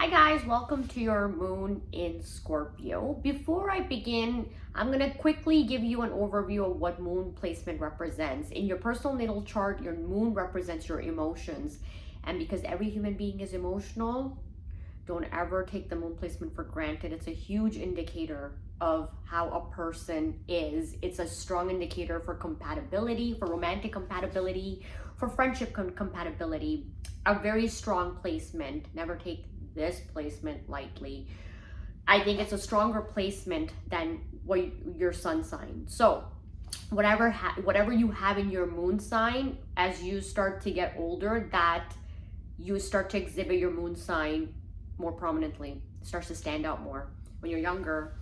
Hi guys, welcome to your moon in Scorpio. Before I begin, I'm going to quickly give you an overview of what moon placement represents. In your personal natal chart, your moon represents your emotions. And because every human being is emotional, don't ever take the moon placement for granted. It's a huge indicator of how a person is. It's a strong indicator for compatibility, for romantic compatibility, for friendship compatibility. A very strong placement. Never take this placement lightly. I think it's a stronger placement than what your sun sign. So whatever you have in your moon sign, as you start to get older, that you start to exhibit your moon sign more prominently. It starts to stand out more. When you're younger,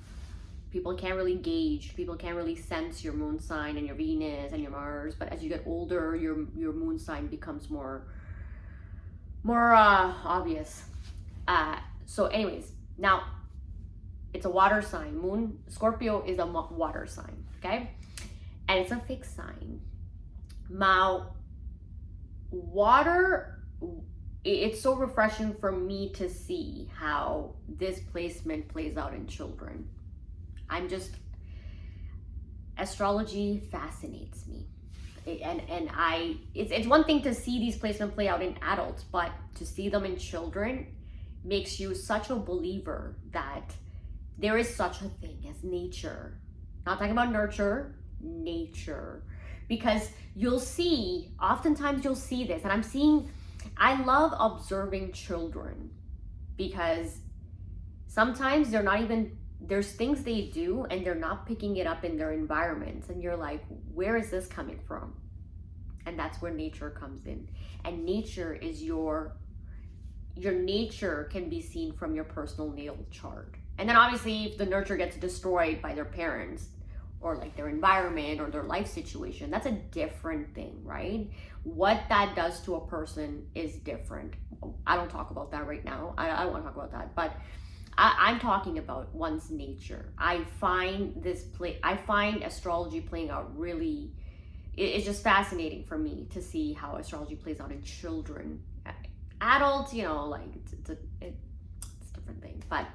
people can't really gauge, people can't really sense your moon sign and your Venus and your Mars. But as you get older, your moon sign becomes more obvious. So anyways, now it's a water sign. Moon Scorpio is a water sign, okay? And it's a fixed sign. Now, water, it's so refreshing for me to see how this placement plays out in children. Astrology fascinates me. It's one thing to see these placements play out in adults, but to see them in children makes you such a believer that there is such a thing as nature. Not talking about nurture, nature. Because oftentimes you'll see this, and I love observing children because sometimes there's things they do and they're not picking it up in their environments, and you're like, where is this coming from? And that's where nature comes in. And nature is your nature can be seen from your personal natal chart. And then obviously if the nurture gets destroyed by their parents or like their environment or their life situation, that's a different thing, right? What that does to a person is different. I don't talk about that right now. I don't want to talk about that, but I'm talking about one's nature. I find astrology playing out really, it's just fascinating for me to see how astrology plays out in children. Adults, like it's a different thing. But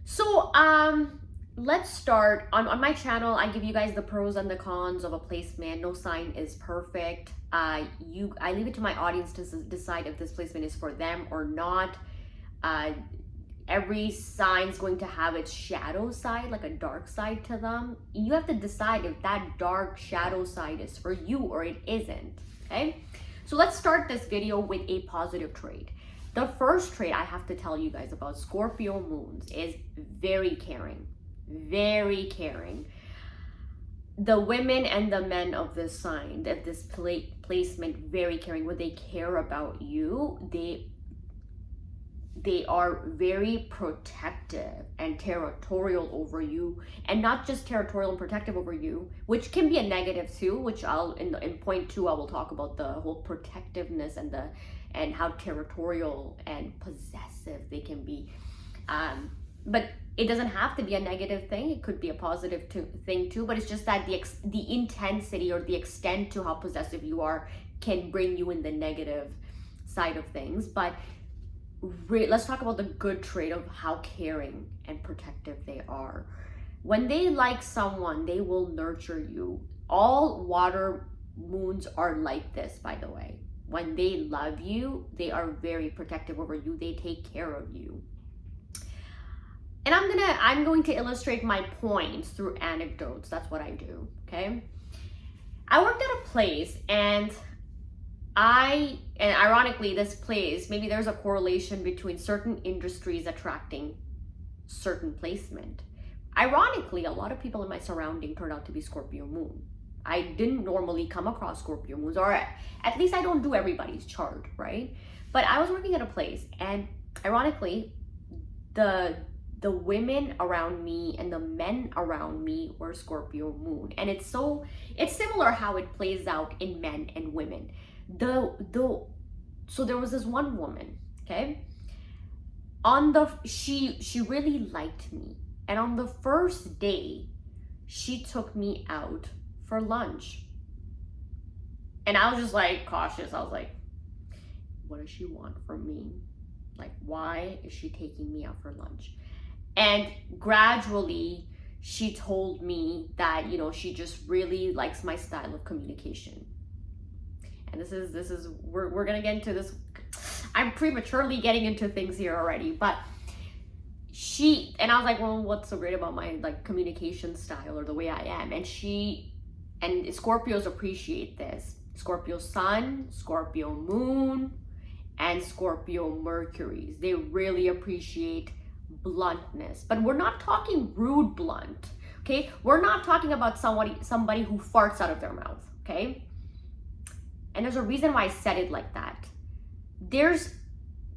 so let's start. On my channel, I give you guys the pros and the cons of a placement. No sign is perfect. I leave it to my audience to decide if this placement is for them or not. Every sign's going to have its shadow side, like a dark side to them. You have to decide if that dark shadow side is for you or it isn't, okay? So let's start this video with a positive trait. The first trait I have to tell you guys about Scorpio moons is very caring, very caring. The women and the men of this sign, of this placement, very caring. When they care about you, they are very protective and territorial over you, and not just territorial and protective over you, which can be a negative too, which in point 2 I will talk about the whole protectiveness and how territorial and possessive they can be. But it doesn't have to be a negative thing. It could be a positive thing too, but it's just that the intensity or the extent to how possessive you are can bring you in the negative side of things. But let's talk about the good trait of how caring and protective they are. When they like someone, they will nurture you. All water moons are like this, by the way. When they love you, they are very protective over you. They take care of you. And I'm going to illustrate my points through anecdotes. That's what I do, okay? I worked at a place, and ironically, this place, maybe there's a correlation between certain industries attracting certain placement. Ironically, a lot of people in my surrounding turned out to be Scorpio moon. I didn't normally come across Scorpio moons, or at least I don't do everybody's chart, right? But I was working at a place, and ironically, the women around me and the men around me were Scorpio moon. And it's similar how it plays out in men and women. So there was this one woman, okay? She really liked me. And on the first day, she took me out for lunch. And I was just like cautious. I was like, what does she want from me? Like, why is she taking me out for lunch? And gradually, she told me that, you know, she just really likes my style of communication. And this is we're gonna get into this. I'm prematurely getting into things here already, but and I was like, well, what's so great about my like communication style or the way I am? And Scorpios appreciate this. Scorpio sun, Scorpio moon, and Scorpio Mercuries. They really appreciate bluntness. But we're not talking rude blunt, okay? We're not talking about somebody who farts out of their mouth, okay? And there's a reason why I said it like that.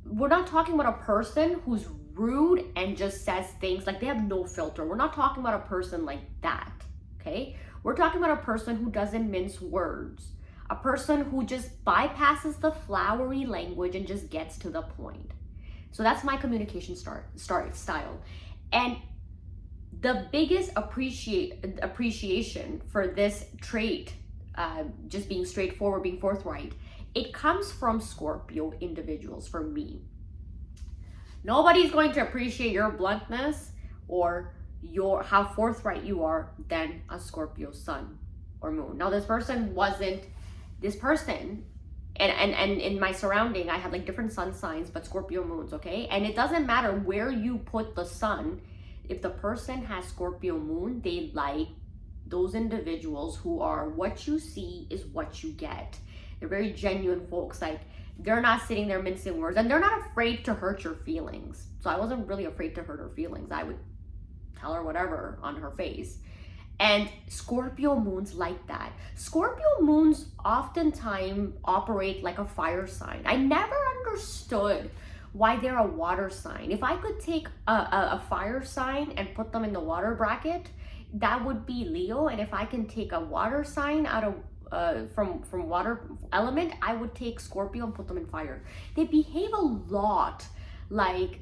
We're not talking about a person who's rude and just says things like they have no filter. We're not talking about a person like that, okay? We're talking about a person who doesn't mince words. A person who just bypasses the flowery language and just gets to the point. So that's my communication style. And the biggest appreciation for this trait, just being straightforward, being forthright, it comes from Scorpio individuals for me. Nobody's going to appreciate your bluntness or how forthright you are than a Scorpio sun or moon. Now, this person, and in my surrounding, I have like different sun signs, but Scorpio moons, okay? And it doesn't matter where you put the sun. If the person has Scorpio moon, they like those individuals who are what you see is what you get. They're very genuine folks. Like, they're not sitting there mincing words, and they're not afraid to hurt your feelings. So I wasn't really afraid to hurt her feelings. I would tell her whatever on her face. And Scorpio moons like that. Scorpio moons oftentimes operate like a fire sign. I never understood why they're a water sign. If I could take a fire sign and put them in the water bracket, that would be Leo. And if I can take a water sign out of from water element, I would take Scorpio and put them in fire. They behave a lot like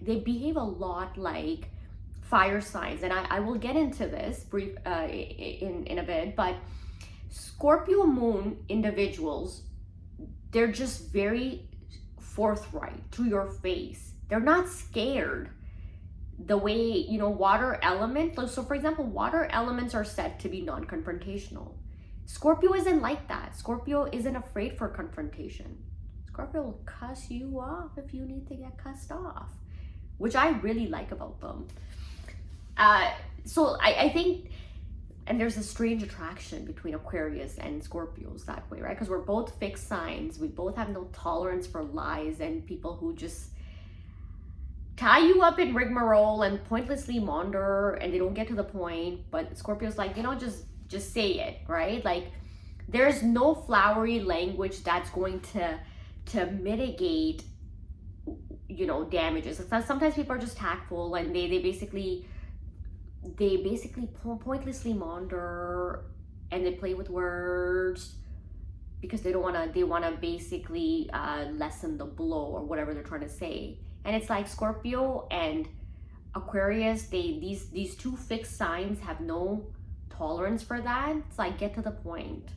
fire signs, and I will get into this brief in a bit. But Scorpio moon individuals, they're just very forthright to your face. They're not scared the way, you know, water element. So for example, water elements are said to be non-confrontational. Scorpio isn't like that. Scorpio isn't afraid for confrontation. Scorpio will cuss you off if you need to get cussed off, which I really like about them. So I think, and there's a strange attraction between Aquarius and Scorpios that way, right? Because we're both fixed signs. We both have no tolerance for lies and people who just tie you up in rigmarole and pointlessly maunder and they don't get to the point. But Scorpio's like, you know, just say it, right? Like, there's no flowery language that's going to mitigate, you know, damages. Sometimes people are just tactful and they basically pointlessly maunder and they play with words because they want to basically lessen the blow or whatever they're trying to say. And it's like Scorpio and Aquarius, these two fixed signs have no tolerance for that. It's like, get to the point.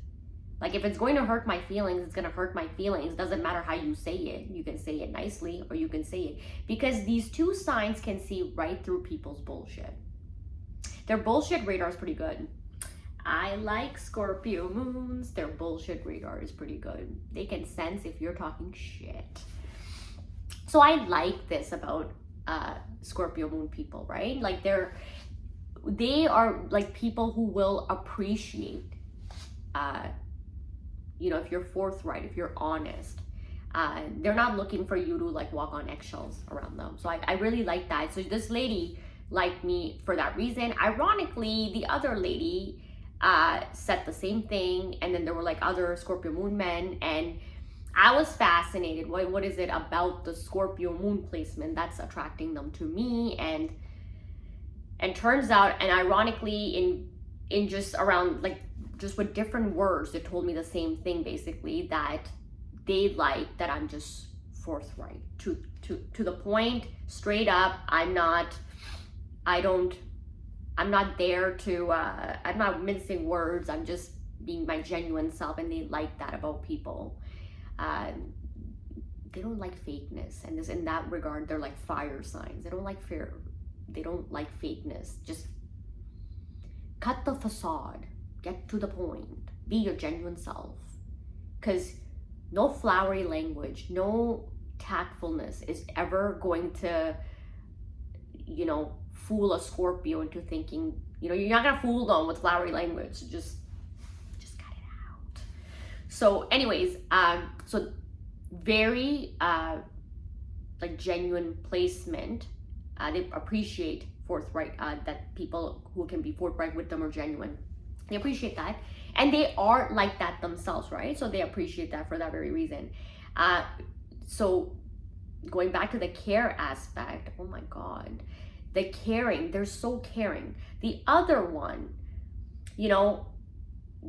Like, if it's going to hurt my feelings, it's going to hurt my feelings. Doesn't matter how you say it. You can say it nicely or you can say it, because these two signs can see right through people's bullshit. Their bullshit radar is pretty good. I like Scorpio moons. Their bullshit radar is pretty good. They can sense if you're talking shit. So I like this about Scorpio moon people, right? Like, they are like people who will appreciate, you know, if you're forthright, if you're honest. They're not looking for you to like walk on eggshells around them. So I really like that. So this lady liked me for that reason. Ironically, the other lady said the same thing, and then there were like other Scorpio moon men, and I was fascinated. What is it about the Scorpio moon placement that's attracting them to me? And turns out, and ironically, in just around like just with different words, it told me the same thing, basically, that they like that I'm just forthright, to the point, straight up. I'm not there to I'm not mincing words. I'm just being my genuine self, and they like that about people. they don't like fakeness, and this in that regard they're like fire signs. They don't like fear. They don't like fakeness. Just cut the facade. Get to the point. Be your genuine self. Because no flowery language, no tactfulness is ever going to, you know, fool a Scorpio into thinking, you know, you're not gonna fool them with flowery language. Just cut it out. So anyways, so very like genuine placement. They appreciate forthright, that people who can be forthright with them are genuine. They appreciate that, and they are like that themselves, right? So they appreciate that for that very reason. So going back to the care aspect, oh my God, the caring, they're so caring. The other one, you know,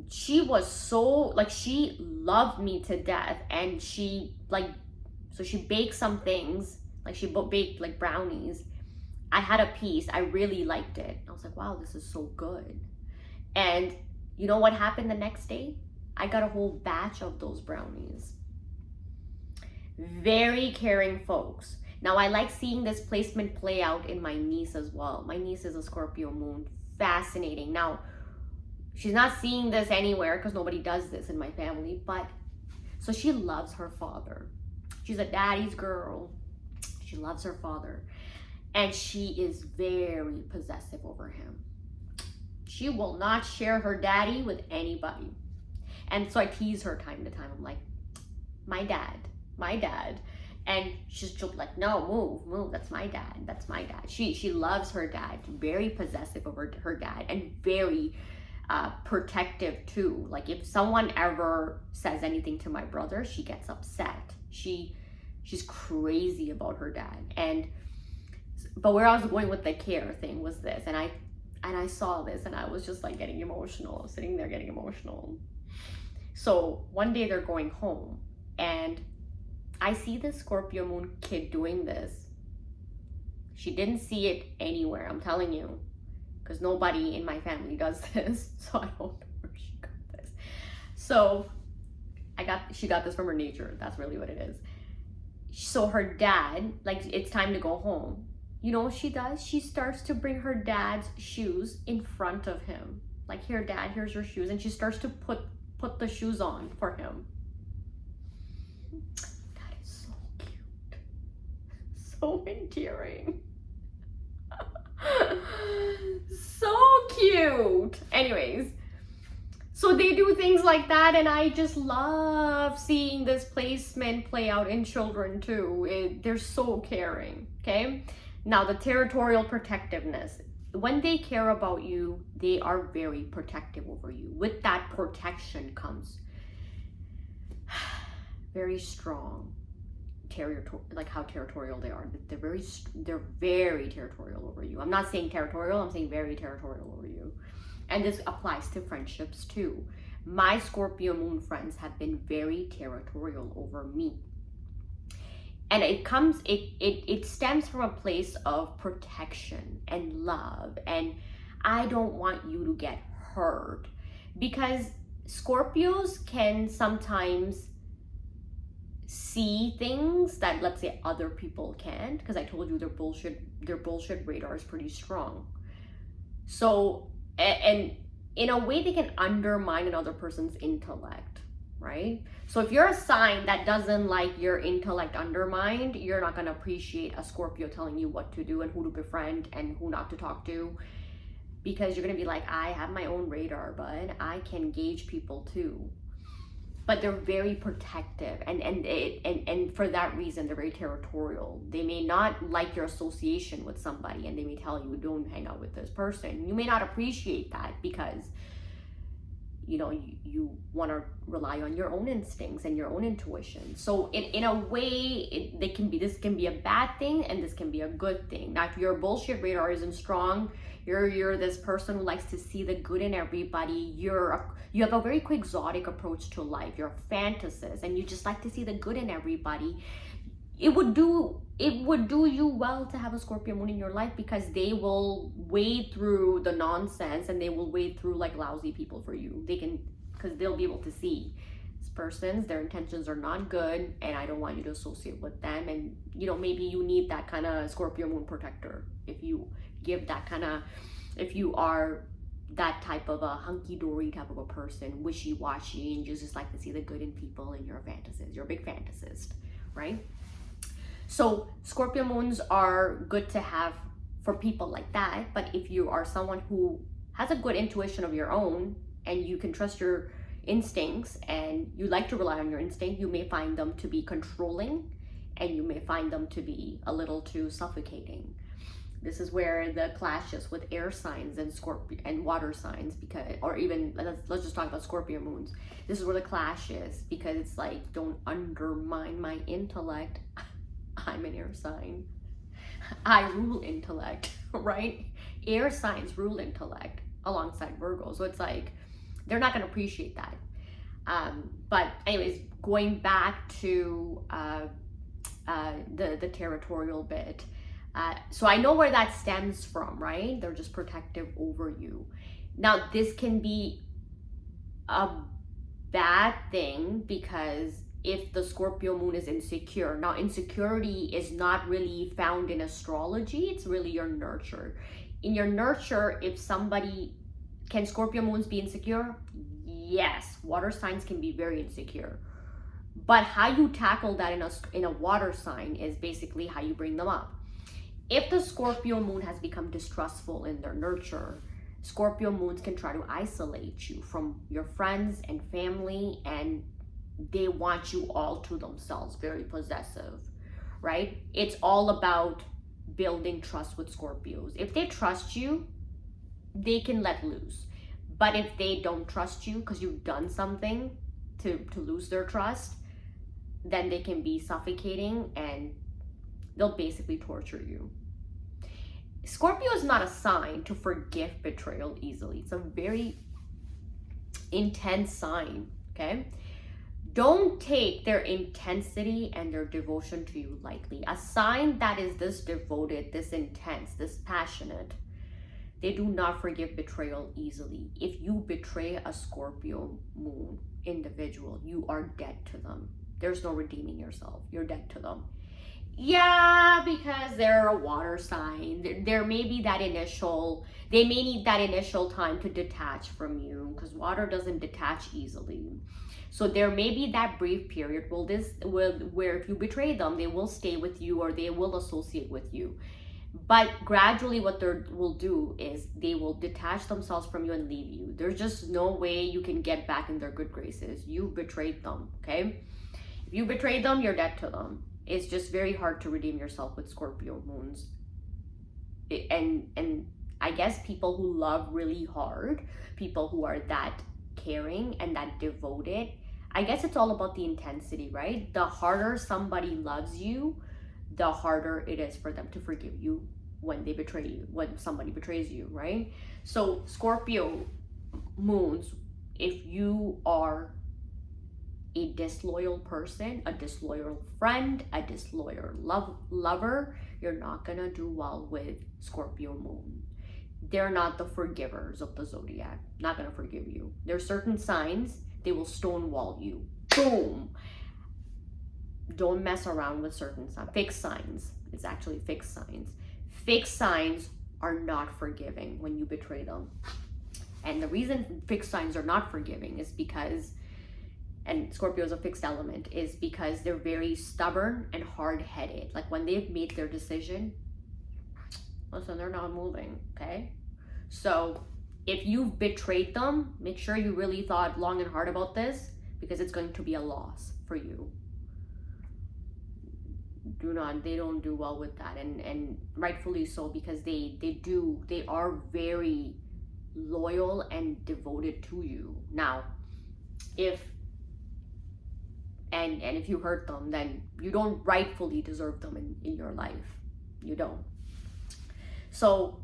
she was so, like, she loved me to death, and she, like, so she baked some things, like she baked like brownies. I had a piece, I really liked it. I was like, wow, this is so good. And you know what happened the next day? I got a whole batch of those brownies. Very caring folks. Now I like seeing this placement play out in my niece as well. My niece is a Scorpio moon. Fascinating. Now, she's not seeing this anywhere because nobody does this in my family, but so she loves her father. She's a daddy's girl. She loves her father. And she is very possessive over him. She will not share her daddy with anybody. And so I tease her time to time. I'm like, my dad. And she'll be like, no, move. That's my dad. She loves her dad. Very possessive over her dad, and very protective too. Like if someone ever says anything to my brother, she gets upset. She's crazy about her dad. But where I was going with the care thing was this, and I saw this, and I was just like getting emotional, sitting there getting emotional. So one day they're going home, and I see this Scorpio moon kid doing this. She didn't see it anywhere, I'm telling you, because nobody in my family does this, so I don't know where she got this. So she got this from her nature. That's really what it is. So her dad, like, it's time to go home. You know what she does? She starts to bring her dad's shoes in front of him. Like, here, dad, here's your shoes. And she starts to put the shoes on for him. That is so cute. So endearing. So cute. Anyways, so they do things like that, and I just love seeing this placement play out in children too. They're so caring, okay? Now, the territorial protectiveness. When they care about you, they are very protective over you. With that protection comes very strong like how territorial they are. They're very territorial over you. I'm not saying territorial, I'm saying very territorial over you. And this applies to friendships too. My Scorpio moon friends have been very territorial over me. And it stems from a place of protection and love. And I don't want you to get hurt, because Scorpios can sometimes see things that, let's say, other people can't, because I told you their bullshit radar is pretty strong. So, and in a way they can undermine another person's intellect, right? So if you're a sign that doesn't like your intellect undermined, you're not going to appreciate a Scorpio telling you what to do and who to befriend and who not to talk to, because you're going to be like, I have my own radar, bud. I can gauge people too. But they're very protective, and for that reason they're very territorial. They may not like your association with somebody, and they may tell you, don't hang out with this person. You may not appreciate that because, you know, you want to rely on your own instincts and your own intuition. So in a way, this can be a bad thing, and this can be a good thing. Now, if your bullshit radar isn't strong, you're this person who likes to see the good in everybody. You have a very quixotic approach to life. You're a fantasist, and you just like to see the good in everybody. It would do you well to have a Scorpio moon in your life, because they will wade through the nonsense, and they will wade through like lousy people for you. Because they'll be able to see persons, their intentions are not good, and I don't want you to associate with them. And maybe you need that kind of Scorpio moon protector. If you give that kind of, if you are that type of a hunky-dory type of a person, wishy-washy, and you just like to see the good in people, and you're a fantasist, you're a big fantasist, right? So Scorpio moons are good to have for people like that. But if you are someone who has a good intuition of your own, and you can trust your instincts, and you like to rely on your instinct, you may find them to be controlling, and you may find them to be a little too suffocating. This is where the clashes with air signs and Scorpio and water signs, because, or even let's just talk about Scorpio moons. This is where the clash is, because it's like, don't undermine my intellect. I'm an air sign. I rule intellect, right? Air signs rule intellect alongside Virgo. So it's like, they're not going to appreciate that. But anyways, going back to the territorial bit. So I know where that stems from, right? They're just protective over you. Now, this can be a bad thing, because if the Scorpio moon is insecure, now insecurity is not really found in astrology, it's really your nurture. In your nurture, if somebody, can Scorpio moons be insecure? Yes, water signs can be very insecure. But how you tackle that in a water sign is basically how you bring them up. If the Scorpio moon has become distrustful in their nurture, Scorpio moons can try to isolate you from your friends and family, and they want you all to themselves, very possessive, right? It's all about building trust with Scorpios. If they trust you, they can let loose. But if they don't trust you because you've done something to lose their trust, then they can be suffocating, and they'll basically torture you. Scorpio is not a sign to forgive betrayal easily. It's a very intense sign, okay? Don't take their intensity and their devotion to you lightly. A sign that is this devoted, this intense, this passionate, they do not forgive betrayal easily. If you betray a Scorpio moon individual, you are dead to them. There's no redeeming yourself. You're dead to them. Yeah, because they're a water sign. There may be that initial, they may need that initial time to detach from you, because water doesn't detach easily. So there may be that brief period where if you betray them, they will stay with you, or they will associate with you. But gradually what they will do is they will detach themselves from you and leave you. There's just no way you can get back in their good graces. You betrayed them, okay? If you betrayed them, you're dead to them. It's just very hard to redeem yourself with Scorpio moons. And I guess people who love really hard, people who are that caring and that devoted, I guess it's all about the intensity, right? The harder somebody loves you, the harder it is for them to forgive you when they betray you, when somebody betrays you, right? So Scorpio moons, if you are a disloyal person, a disloyal friend, a disloyal lover, you're not gonna do well with Scorpio moon. They're not the forgivers of the zodiac. Not gonna forgive you. There's certain signs, they will stonewall you. Boom. Don't mess around with certain signs. Fixed signs. It's actually fixed signs. Fixed signs are not forgiving when you betray them. And the reason fixed signs are not forgiving is because, and Scorpio is a fixed element, is because they're very stubborn and hard-headed. Like when they've made their decision, listen, they're not moving, okay? So if you've betrayed them, make sure you really thought long and hard about this, because it's going to be a loss for you. They don't do well with that, and rightfully so, because they are very loyal and devoted to you. Now, if you hurt them, then you don't rightfully deserve them in your life. You don't. So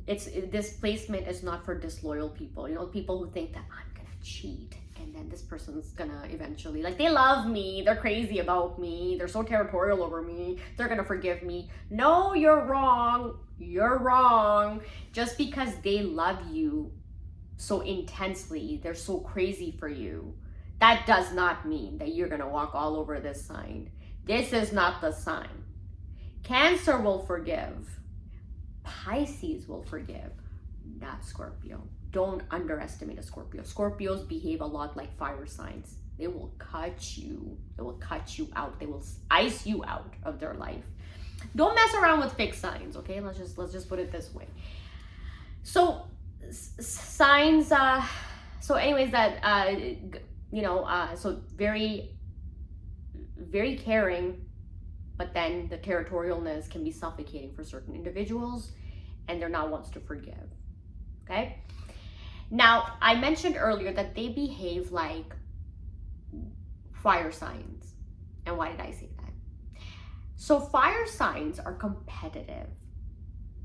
this placement is not for disloyal people. You know, people who think that I'm gonna cheat, and then this person's gonna eventually, like, they love me, they're crazy about me, they're so territorial over me, they're gonna forgive me. No, you're wrong. You're wrong. Just because they love you so intensely, they're so crazy for you, that does not mean that you're going to walk all over this sign. This is not the sign. Cancer will forgive. Pisces will forgive. Not Scorpio. Don't underestimate a Scorpio. Scorpios behave a lot like fire signs. They will cut you. They will cut you out. They will ice you out of their life. Don't mess around with fixed signs, okay? Let's just put it this way. So signs, so anyways, that so very, very caring, but then the territorialness can be suffocating for certain individuals, and they're not ones to forgive. Okay. Now, I mentioned earlier that they behave like fire signs. And why did I say that? So fire signs are competitive.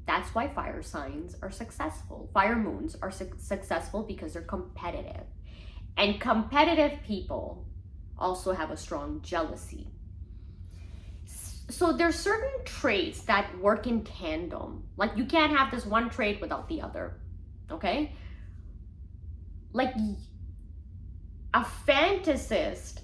That's why fire signs are successful. Fire moons are successful because they're competitive. And competitive people also have a strong jealousy. So there's certain traits that work in tandem. Like you can't have this one trait without the other, okay? Like a fantasist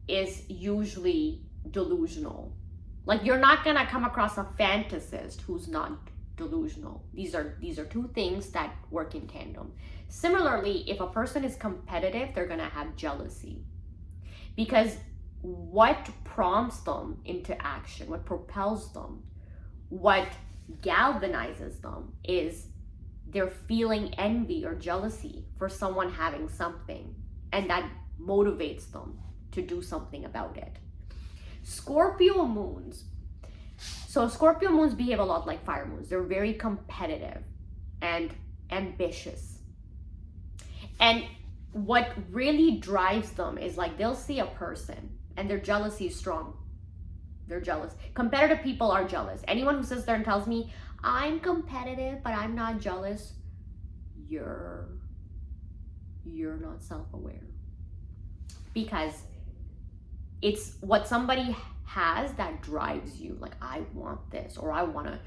is usually delusional. Like you're not gonna come across a fantasist who's not delusional. These are two things that work in tandem. Similarly, if a person is competitive, they're gonna have jealousy. Because what prompts them into action, what propels them, what galvanizes them is they're feeling envy or jealousy for someone having something, and that motivates them to do something about it. Scorpio moons. So Scorpio moons behave a lot like fire moons. They're very competitive and ambitious. And what really drives them is like they'll see a person and their jealousy is strong. They're jealous. Competitive people are jealous. Anyone who sits there and tells me, I'm competitive, but I'm not jealous, you're not self-aware. Because it's what somebody has that drives you. Like, I want this, or I want to,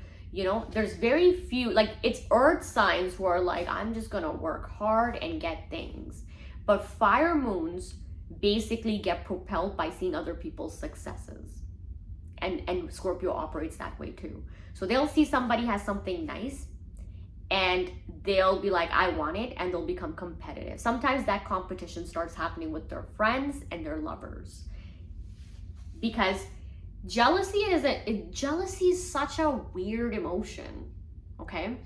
there's very few, like it's earth signs who are like, I'm just going to work hard and get things. But fire moons basically get propelled by seeing other people's successes. And Scorpio operates that way too. So they'll see somebody has something nice and they'll be like, I want it, and they'll become competitive. Sometimes that competition starts happening with their friends and their lovers. Because jealousy is such a weird emotion, okay?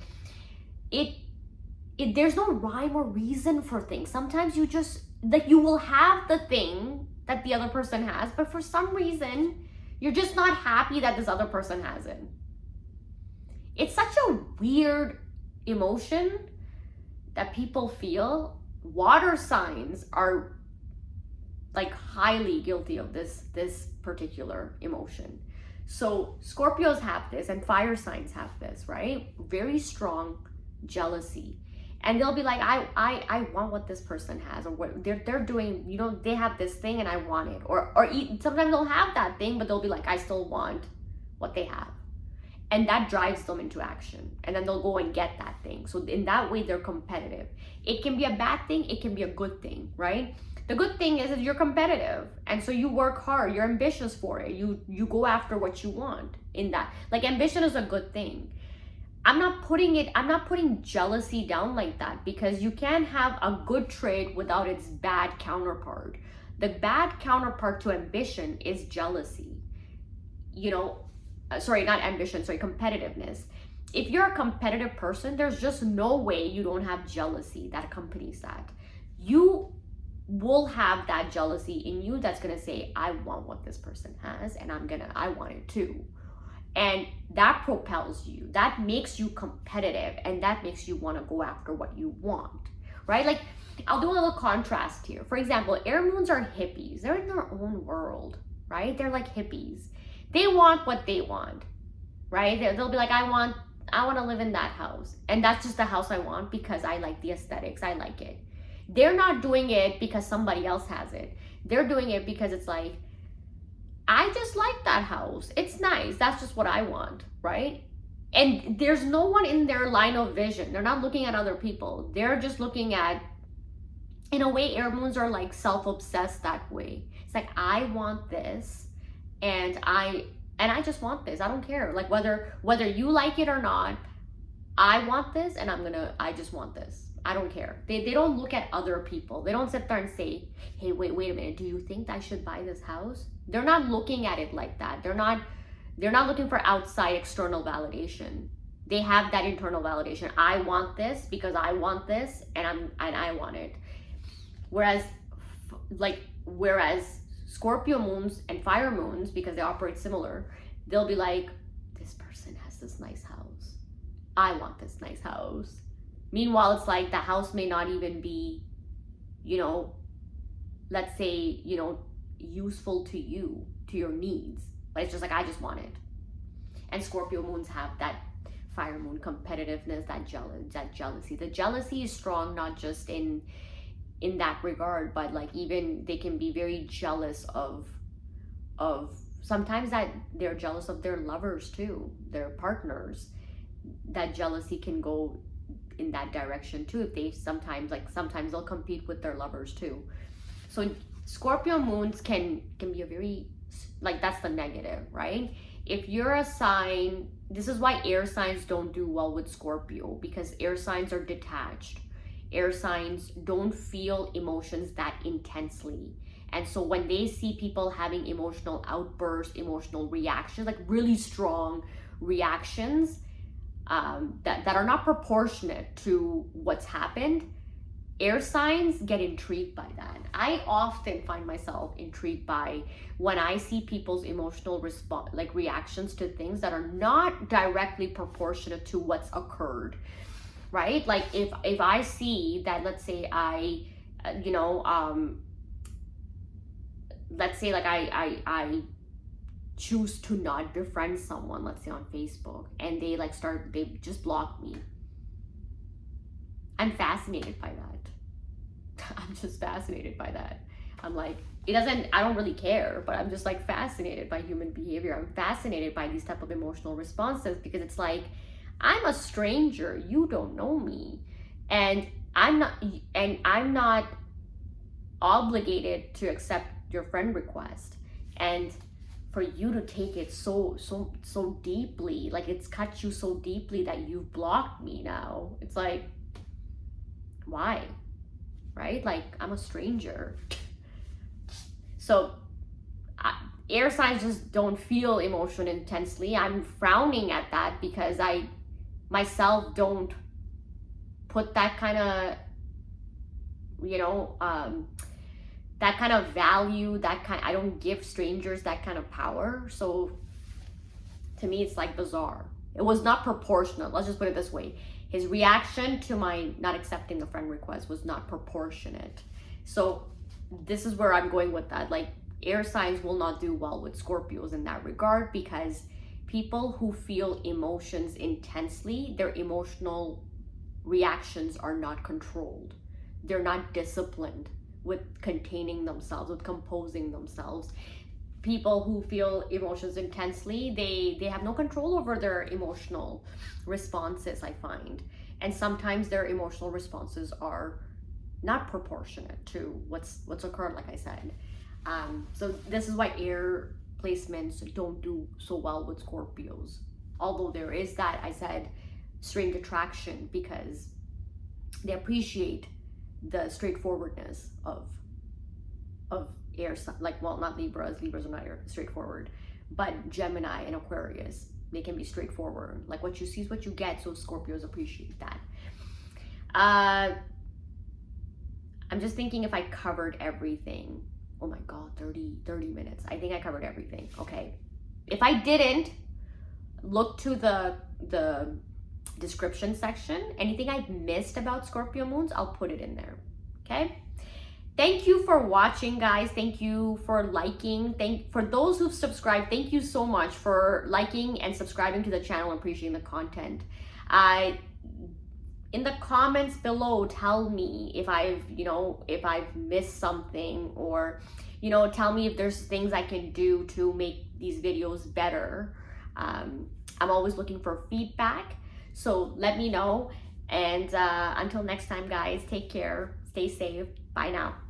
There's no rhyme or reason for things. Sometimes you just, like, you will have the thing that the other person has, but for some reason, you're just not happy that this other person has it. It's such a weird emotion that people feel. Water signs are like highly guilty of this particular emotion. So Scorpios have this, and fire signs have this, right? Very strong jealousy. And they'll be like, I want what this person has, or what they're doing, they have this thing and I want it. Or sometimes they'll have that thing, but they'll be like, I still want what they have. And that drives them into action. And then they'll go and get that thing. So in that way, they're competitive. It can be a bad thing, it can be a good thing, right? The good thing is that you're competitive. And so you work hard, you're ambitious for it. You go after what you want in that. Like, ambition is a good thing. I'm not putting jealousy down like that, because you can't have a good trait without its bad counterpart. The bad counterpart to ambition is jealousy. Competitiveness. If you're a competitive person, there's just no way you don't have jealousy that accompanies that. You will have that jealousy in you that's gonna say, I want what this person has, and I want it too. And that propels you, that makes you competitive, and that makes you want to go after what you want, right? Like, I'll do a little contrast here. For example, air moons are hippies. They're in their own world, right? They're like hippies. They want what they want, right? They'll be like, I want to live in that house, and that's just the house I want because I like the aesthetics, I like it. They're not doing it because somebody else has it. They're doing it because it's like, I just like that house. It's nice. That's just what I want, right? And there's no one in their line of vision. They're not looking at other people. They're just looking at in a way, air moons are like self-obsessed that way. It's like, I want this, and I just want this. I don't care. Like whether you like it or not, I want this, and I just want this. I don't care. They don't look at other people. They don't sit there and say, hey, wait a minute, do you think I should buy this house? They're not looking at it like that. They're not looking for outside external validation. They have that internal validation. I want this because I want this, and I want it. Whereas Scorpio moons and fire moons, because they operate similar, they'll be like, this person has this nice house. I want this nice house. Meanwhile, it's like the house may not even be, let's say, useful to you, to your needs. But it's just like, I just want it. And Scorpio moons have that fire moon competitiveness, that jealousy. The jealousy is strong, not just in that regard, but like even they can be very jealous of sometimes that they're jealous of their lovers too, their partners. That jealousy can go in that direction too. If they sometimes they'll compete with their lovers too. So Scorpio moons can be a very, like, that's the negative, right? If you're a sign, this is why air signs don't do well with Scorpio, because air signs are detached. Air signs don't feel emotions that intensely. And so when they see people having emotional outbursts, emotional reactions, like really strong reactions, that are not proportionate to what's happened, air signs get intrigued by that. I often find myself intrigued by when I see people's emotional reactions to things that are not directly proportionate to what's occurred, right? Like if I see that, let's say let's say like I choose to not befriend someone, let's say on Facebook, and they just block me. I'm fascinated by that. I'm just fascinated by that. I'm like, I don't really care, but I'm just like fascinated by human behavior. I'm fascinated by these type of emotional responses, because it's like, I'm a stranger, you don't know me, and I'm not obligated to accept your friend request. And for you to take it so deeply, like it's cut you so deeply that you've blocked me now. It's like, why? Right? Like, I'm a stranger. So air signs just don't feel emotion intensely. I'm frowning at that because I myself don't put that kind of, that kind of value, I don't give strangers that kind of power. So to me, it's like bizarre. It was not proportionate. Let's just put it this way. His reaction to my not accepting the friend request was not proportionate. So this is where I'm going with that. Like, air signs will not do well with Scorpios in that regard, because people who feel emotions intensely, their emotional reactions are not controlled. They're not disciplined with containing themselves, with composing themselves. People who feel emotions intensely, they have no control over their emotional responses, I find. And sometimes their emotional responses are not proportionate to what's occurred, like I said. So this is why air placements don't do so well with Scorpios. Although there is that, I said, strange attraction, because they appreciate the straightforwardness of air, like, well, not Libras are not straightforward, but Gemini and Aquarius, they can be straightforward. Like, what you see is what you get, so Scorpios appreciate that. I'm just thinking if I covered everything. Oh my God, 30 minutes. I think I covered everything. Okay. If I didn't, look to the description section. Anything I've missed about Scorpio moons, I'll put it in there. Okay. Thank you for watching, guys. Thank you for liking. For those who've subscribed, thank you so much for liking and subscribing to the channel and appreciating the content. In the comments below, tell me if I've missed something, or tell me if there's things I can do to make these videos better. I'm always looking for feedback, so let me know. And until next time, guys, take care, stay safe. Bye now.